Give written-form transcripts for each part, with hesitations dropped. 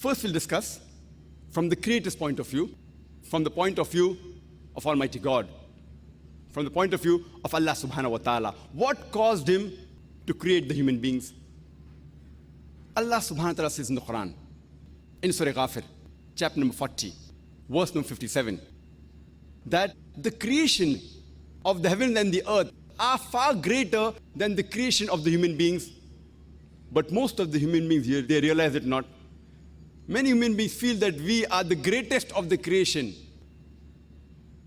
First, we'll discuss from the Creator's point of view, from the point of view of Almighty God, from the point of view of Allah subhanahu wa ta'ala. What caused him to create the human beings? Allah subhanahu wa ta'ala says in the Quran, in Surah Ghafir, chapter number 40, verse number 57, that the creation of the heaven and the earth are far greater than the creation of the human beings. But most of the human beings here, they realize it not. Many human beings feel that we are the greatest of the creation.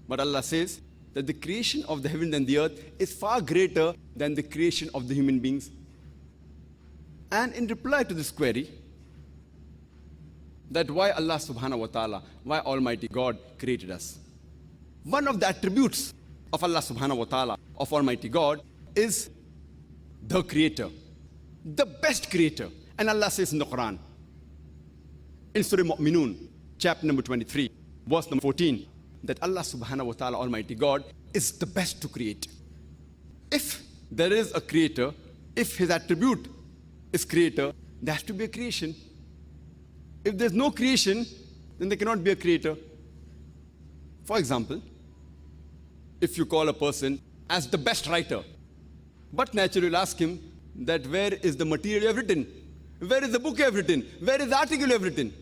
But Allah says that the creation of the heaven and the earth is far greater than the creation of the human beings. And in reply to this query, that why Allah subhanahu wa ta'ala, why Almighty God created us, one of the attributes of Allah subhanahu wa ta'ala, of Almighty God, is the creator, the best creator. And Allah says in the Quran, in Surah Mu'minun, chapter number 23, verse number 14, that Allah subhanahu wa ta'ala, Almighty God, is the best to create. If there is a creator, if his attribute is creator, there has to be a creation. If there's no creation, then there cannot be a creator. For example, if you call a person as the best writer, but naturally you'll ask him that where is the material you have written? Where is the book you have written? Where is the article you have written?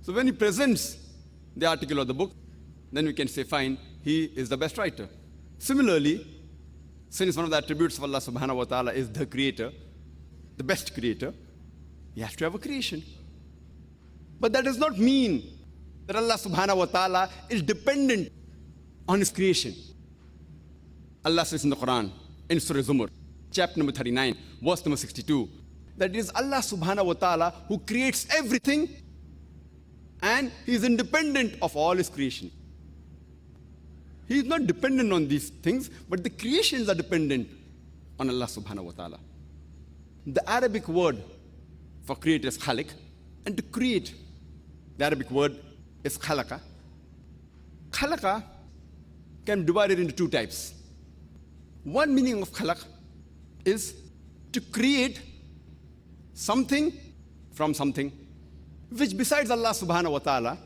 So when he presents the article or the book, then we can say, fine, he is the best writer. Similarly, since one of the attributes of Allah subhanahu wa ta'ala is the creator, the best creator, he has to have a creation. But that does not mean that Allah subhanahu wa ta'ala is dependent on his creation. Allah says in the Quran, in Surah Zumar, chapter number 39, verse number 62, that it is Allah subhanahu wa ta'ala who creates everything and he is independent of all his creation. He is not dependent on these things, but the creations are dependent on Allah subhanahu wa ta'ala. The Arabic word for create is khaliq, and to create, the Arabic word is khalaqa. Khalaqa can be divided into two types. One meaning of khalaq is to create something from something, which besides Allah subhanahu wa ta'ala,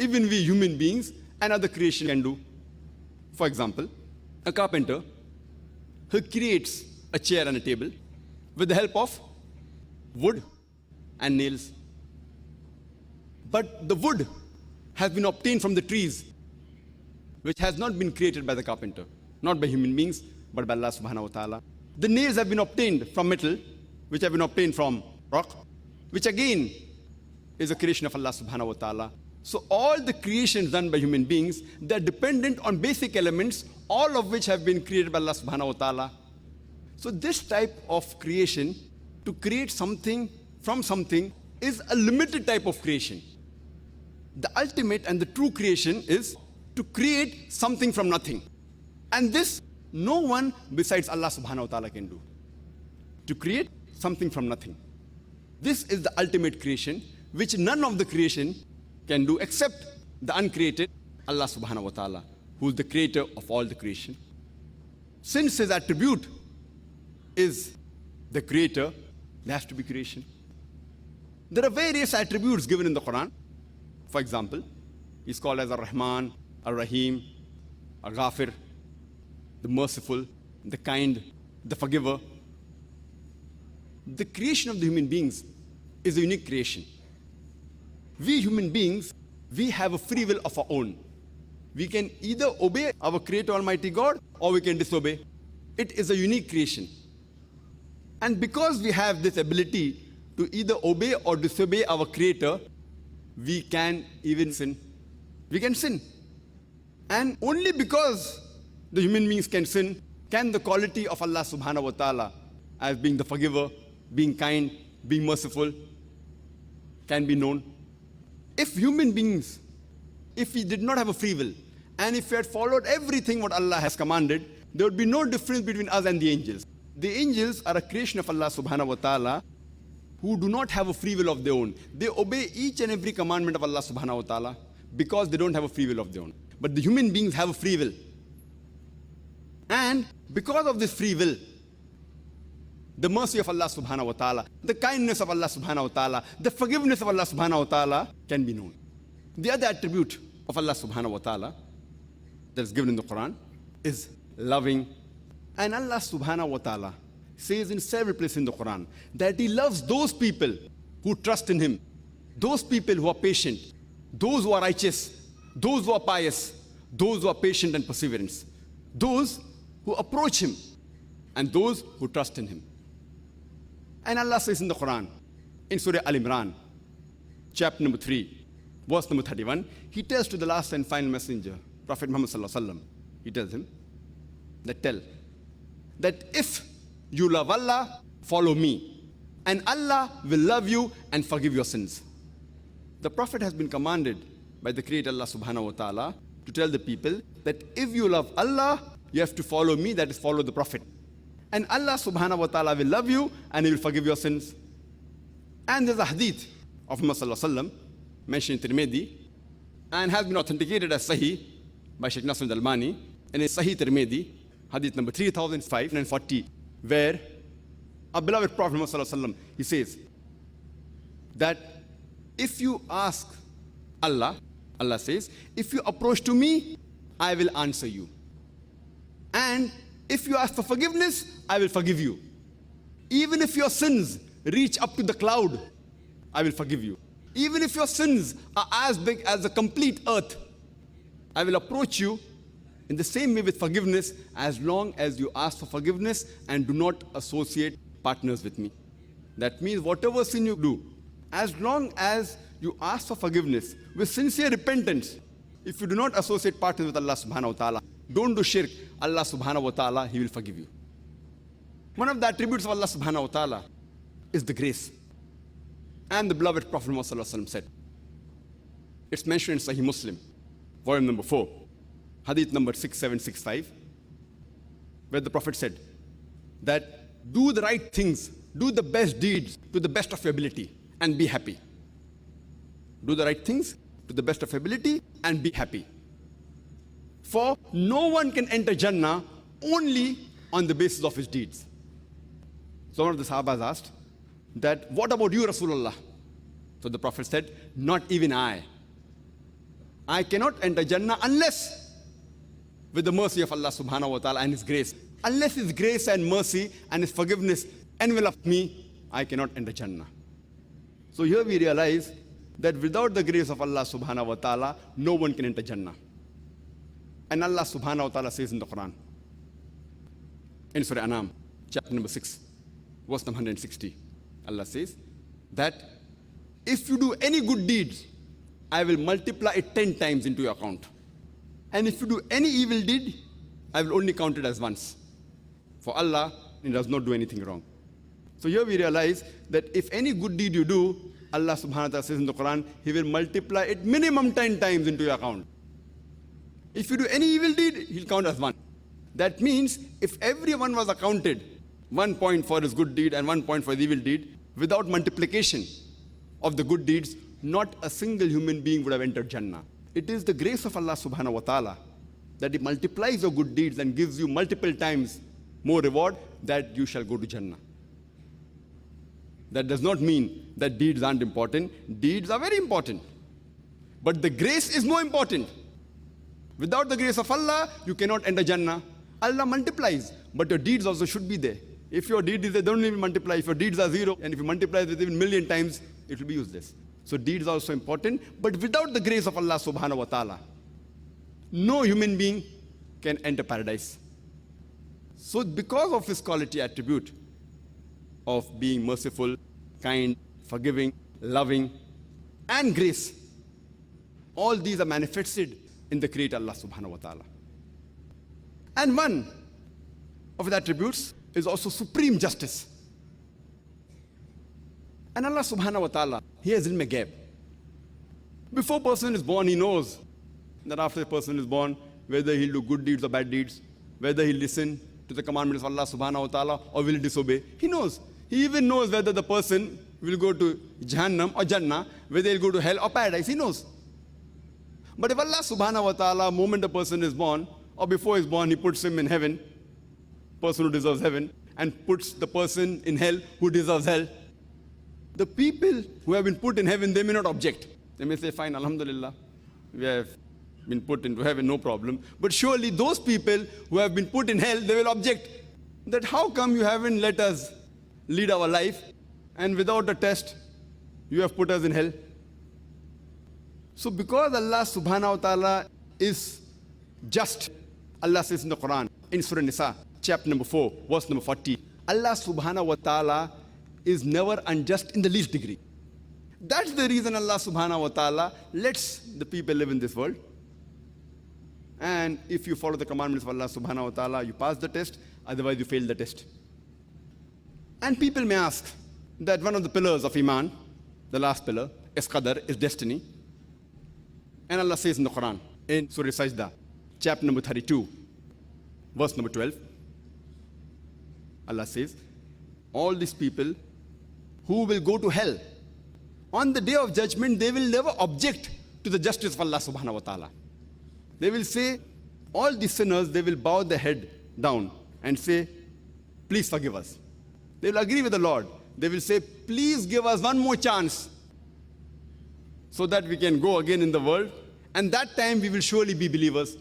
even we human beings and other creation can do. For example, a carpenter who creates a chair and a table with the help of wood and nails. But the wood has been obtained from the trees, which has not been created by the carpenter, not by human beings, but by Allah subhanahu wa ta'ala. The nails have been obtained from metal, which have been obtained from rock, which again is a creation of Allah subhanahu wa ta'ala. So all the creations done by human beings, they're dependent on basic elements, all of which have been created by Allah subhanahu wa ta'ala. So this type of creation, to create something from something, is a limited type of creation. The ultimate and the true creation is to create something from nothing. And this, no one besides Allah subhanahu wa ta'ala can do. To create something from nothing. This is the ultimate creation, which none of the creation can do except the uncreated Allah subhanahu wa ta'ala, who is the creator of all the creation. Since his attribute is the creator, there has to be creation. There are various attributes given in the Quran. For example, he's called as Ar-Rahman, Ar-Rahim, Ar-Ghafir, the merciful, the kind, the forgiver. The creation of the human beings is a unique creation. We human beings, we have a free will of our own. We can either obey our Creator Almighty God or we can disobey. It is a unique creation. And because we have this ability to either obey or disobey our Creator, we can even sin. We can sin. And only because the human beings can sin, can the quality of Allah subhanahu wa ta'ala as being the forgiver, being kind, being merciful, can be known. If human beings, if we did not have a free will, and if we had followed everything what Allah has commanded, there would be no difference between us and the angels. The angels are a creation of Allah subhanahu wa ta'ala who do not have a free will of their own. They obey each and every commandment of Allah subhanahu wa ta'ala because they don't have a free will of their own. But the human beings have a free will. And because of this free will, the mercy of Allah subhanahu wa ta'ala, the kindness of Allah subhanahu wa ta'ala, the forgiveness of Allah subhanahu wa ta'ala can be known. The other attribute of Allah subhanahu wa ta'ala that is given in the Quran is loving. And Allah subhanahu wa ta'ala says in several places in the Quran that He loves those people who trust in Him, those people who are patient, those who are righteous, those who are pious, those who are patient and perseverance, those who approach Him, and those who trust in Him. And Allah says in the Quran, in Surah Al-Imran, chapter number 3, verse number 31, He tells to the last and final messenger, Prophet Muhammad sallallahu alaihi wasallam, He tells him that if you love Allah, follow me, and Allah will love you and forgive your sins. The Prophet has been commanded by the Creator Allah subhanahu wa ta'ala to tell the people that if you love Allah, you have to follow me, that is follow the Prophet. And Allah subhanahu wa ta'ala will love you and He will forgive your sins. And there's a hadith of Muhammad sallallahu alaihi wasallam mentioned in Tirmidhi and has been authenticated as Sahih by Shaykh Nasr al-Albani in his Sahih Tirmidhi, hadith number 3540, where our beloved Prophet Muhammad sallallahu alaihi wasallam, he says that if you ask Allah, Allah says, if you approach to me, I will answer you. And if you ask for forgiveness, I will forgive you. Even if your sins reach up to the cloud, I will forgive you. Even if your sins are as big as the complete earth, I will approach you in the same way with forgiveness, as long as you ask for forgiveness and do not associate partners with me. That means whatever sin you do, as long as you ask for forgiveness with sincere repentance, if you do not associate partners with Allah subhanahu wa ta'ala, don't do shirk, Allah subhanahu wa ta'ala, He will forgive you. One of the attributes of Allah subhanahu wa ta'ala is the grace. And the beloved Prophet Muhammad sallallahu alaihi wasallam said, it's mentioned in Sahih Muslim, volume number 4, hadith number 6765, where the Prophet said that do the right things, do the best deeds to the best of your ability and be happy. Do the right things to the best of your ability and be happy. For no one can enter Jannah only on the basis of his deeds. So one of the Sahabas asked that, what about you, Rasulullah? So the Prophet said, not even I. I cannot enter Jannah unless with the mercy of Allah subhanahu wa ta'ala and His grace. Unless His grace and mercy and His forgiveness envelop me, I cannot enter Jannah. So here we realize that without the grace of Allah subhanahu wa ta'ala, no one can enter Jannah. And Allah subhanahu wa ta'ala says in the Quran, in Surah Anam, chapter number 6, verse number 160, Allah says that if you do any good deeds, I will multiply it 10 times into your account. And if you do any evil deed, I will only count it as once. For Allah, He does not do anything wrong. So here we realize that if any good deed you do, Allah subhanahu wa ta'ala says in the Quran, He will multiply it minimum 10 times into your account. If you do any evil deed, He'll count as one. That means if everyone was accounted 1 point for his good deed and 1 point for the evil deed, without multiplication of the good deeds, not a single human being would have entered Jannah. It is the grace of Allah subhanahu wa ta'ala that He multiplies your good deeds and gives you multiple times more reward, that you shall go to Jannah. That does not mean that deeds aren't important. Deeds are very important. But the grace is more important. Without the grace of Allah, you cannot enter Jannah. Allah multiplies, but your deeds also should be there. If your deed is there, don't even multiply. If your deeds are zero, and if you multiply it with even million times, it will be useless. So deeds are also important, but without the grace of Allah subhanahu wa ta'ala, no human being can enter paradise. So because of His quality attribute of being merciful, kind, forgiving, loving, and grace, all these are manifested in the Creator Allah subhanahu wa ta'ala. And one of the attributes is also supreme justice. And Allah subhanahu wa ta'ala, He has ilm ghaib. Before a person is born, He knows that after the person is born, whether he'll do good deeds or bad deeds, whether he'll listen to the commandments of Allah subhanahu wa ta'ala or will disobey. He knows. He even knows whether the person will go to Jahannam or Jannah, whether he'll go to hell or paradise. He knows. But if Allah subhanahu wa ta'ala, moment a person is born, or before he's born, He puts him in heaven, person who deserves heaven, and puts the person in hell who deserves hell. The people who have been put in heaven, they may not object. They may say, fine, alhamdulillah, we have been put into heaven, no problem. But surely those people who have been put in hell, they will object that how come you haven't let us lead our life, and without a test, you have put us in hell. So because Allah subhanahu wa ta'ala is just, Allah says in the Quran, in Surah Nisa, chapter number 4, verse number 40, Allah subhanahu wa ta'ala is never unjust in the least degree. That's the reason Allah subhanahu wa ta'ala lets the people live in this world. And if you follow the commandments of Allah subhanahu wa ta'ala, you pass the test, otherwise you fail the test. And people may ask that one of the pillars of Iman, the last pillar, is Qadar, is destiny. And Allah says in the Quran, in Surah Sajda, chapter number 32, verse number 12, Allah says, all these people who will go to hell, on the day of judgment, they will never object to the justice of Allah subhanahu wa ta'ala. They will say, all the sinners, they will bow their head down and say, please forgive us. They will agree with the Lord. They will say, please give us one more chance so that we can go again in the world. And that time we will surely be believers.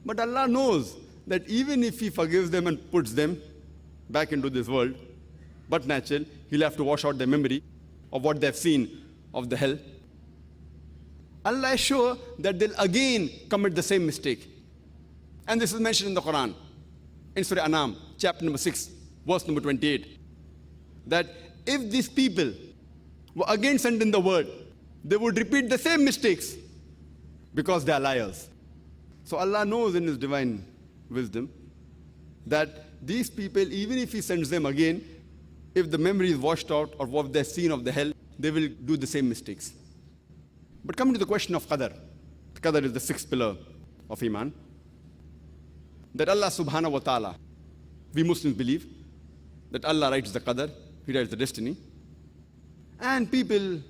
But Allah knows that even if He forgives them and puts them back into this world, but natural, He'll have to wash out their memory of what they've seen of the hell. Allah is sure that they'll again commit the same mistake. And this is mentioned in the Quran, in Surah Anam, chapter number 6, verse number 28, that if these people were again sent in the world, they would repeat the same mistakes because they are liars. So Allah knows in His divine wisdom that these people, even if He sends them again, if the memory is washed out of what they've seen of the hell, they will do the same mistakes. But coming to the question of Qadar, Qadar is the sixth pillar of Iman, that Allah subhanahu wa ta'ala, we Muslims believe that Allah writes the Qadar, He writes the destiny. And people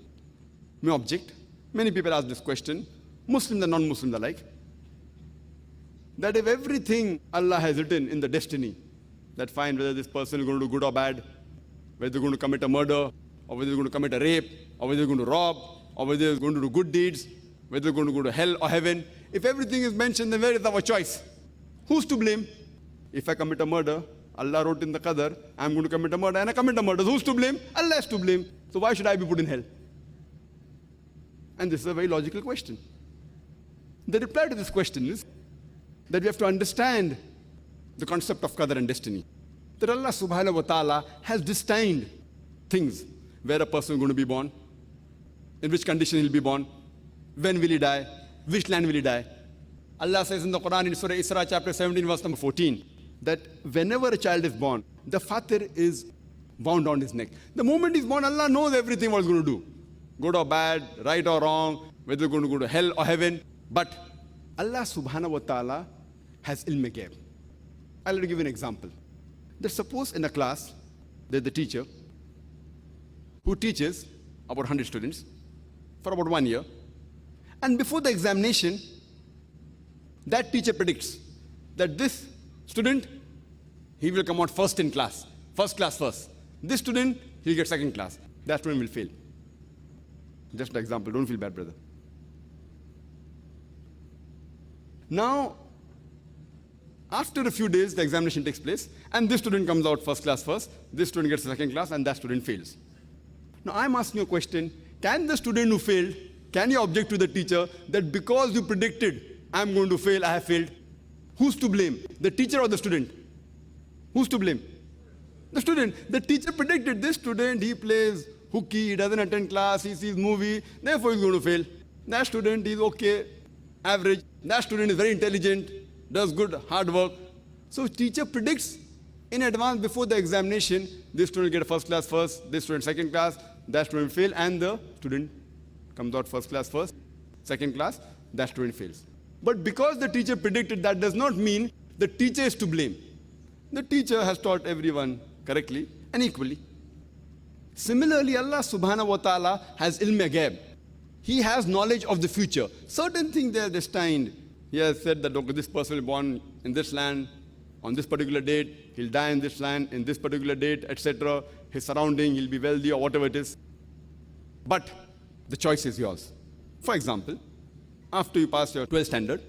may object. Many people ask this question, Muslims and non-Muslims alike, that if everything Allah has written in the destiny, that fine, whether this person is going to do good or bad, whether they're going to commit a murder, or whether they're going to commit a rape, or whether they're going to rob, or whether they're going to do good deeds, whether they're going to go to hell or heaven, if everything is mentioned, then where is our choice? Who's to blame? If I commit a murder, Allah wrote in the Qadar, I'm going to commit a murder, and I commit a murder. Who's to blame? Allah is to blame. So why should I be put in hell? And this is a very logical question. The reply to this question is that we have to understand the concept of Qadar and destiny. That Allah subhanahu wa ta'ala has destined things, where a person is going to be born, in which condition he'll be born, when will he die, which land will he die. Allah says in the Quran, in Surah Isra, chapter 17, verse number 14, that whenever a child is born, the fatir is wound on his neck. The moment he's born, Allah knows everything what he's going to do. Good or bad, right or wrong, whether he's going to go to hell or heaven. But Allah subhanahu wa ta'ala has ilm ghaib. I'll give you an example. That suppose in a class, there's the teacher who teaches about 100 students for about 1 year. And before the examination, that teacher predicts that this student, he will come out first in class, first class first. This student, he'll get second class. That student will fail. Just an example, don't feel bad, brother. Now, after a few days, the examination takes place, and this student comes out first class first, this student gets second class, and that student fails. Now, I'm asking you a question. Can the student who failed, can you object to the teacher that because you predicted, I'm going to fail, I have failed? Who's to blame? The teacher or the student? Who's to blame? The student. The teacher predicted this student, he plays hooky, he doesn't attend class, he sees movie, therefore he's going to fail. That student is okay, average. That student is very intelligent, does good, hard work. So teacher predicts in advance before the examination, this student will get first class first, this student second class, that student fail, and the student comes out first class first, second class, that student fails. But because the teacher predicted, that does not mean the teacher is to blame. The teacher has taught everyone correctly and equally. Similarly, Allah subhanahu wa ta'ala has ilm ghaib. He has knowledge of the future. Certain things they are destined. He has said that, okay, this person will be born in this land on this particular date, he'll die in this land, in this particular date, etc. His surrounding, he'll be wealthy or whatever it is. But the choice is yours. For example, after you pass your 12th standard,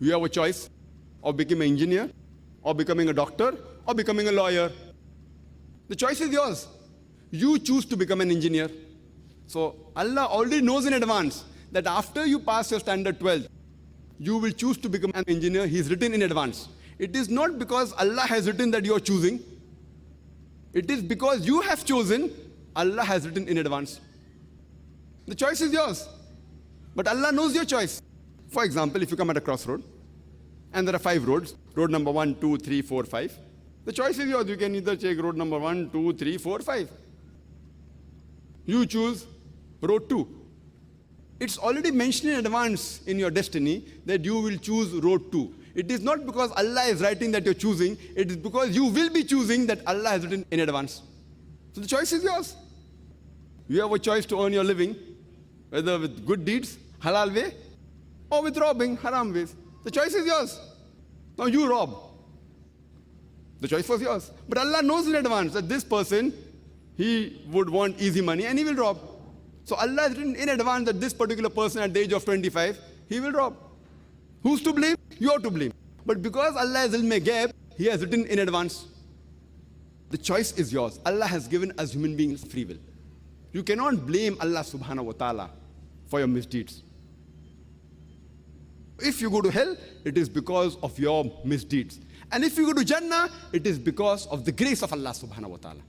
you have a choice of becoming an engineer, or becoming a doctor, or becoming a lawyer. The choice is yours. You choose to become an engineer. So Allah already knows in advance that after you pass your standard 12, you will choose to become an engineer. He's written in advance. It is not because Allah has written that you are choosing. It is because you have chosen, Allah has written in advance. The choice is yours. But Allah knows your choice. For example, if you come at a crossroad, and there are 5 roads, road number 1, 2, 3, 4, 5. The choice is yours. You can either take road number 1, 2, 3, 4, 5. You choose road 2. It's already mentioned in advance in your destiny that you will choose road 2. It is not because Allah is writing that you're choosing, it is because you will be choosing that Allah has written in advance. So the choice is yours. You have a choice to earn your living, whether with good deeds, halal way, or with robbing, haram ways. The choice is yours. Now you rob. The choice was yours. But Allah knows in advance that this person, he would want easy money and he will rob. So Allah has written in advance that this particular person at the age of 25, he will rob. Who's to blame? You are to blame. But because Allah has ilm ghaib, He has written in advance. The choice is yours. Allah has given us human beings free will. You cannot blame Allah subhanahu wa ta'ala for your misdeeds. If you go to hell, it is because of your misdeeds. And if you go to Jannah, it is because of the grace of Allah subhanahu wa ta'ala.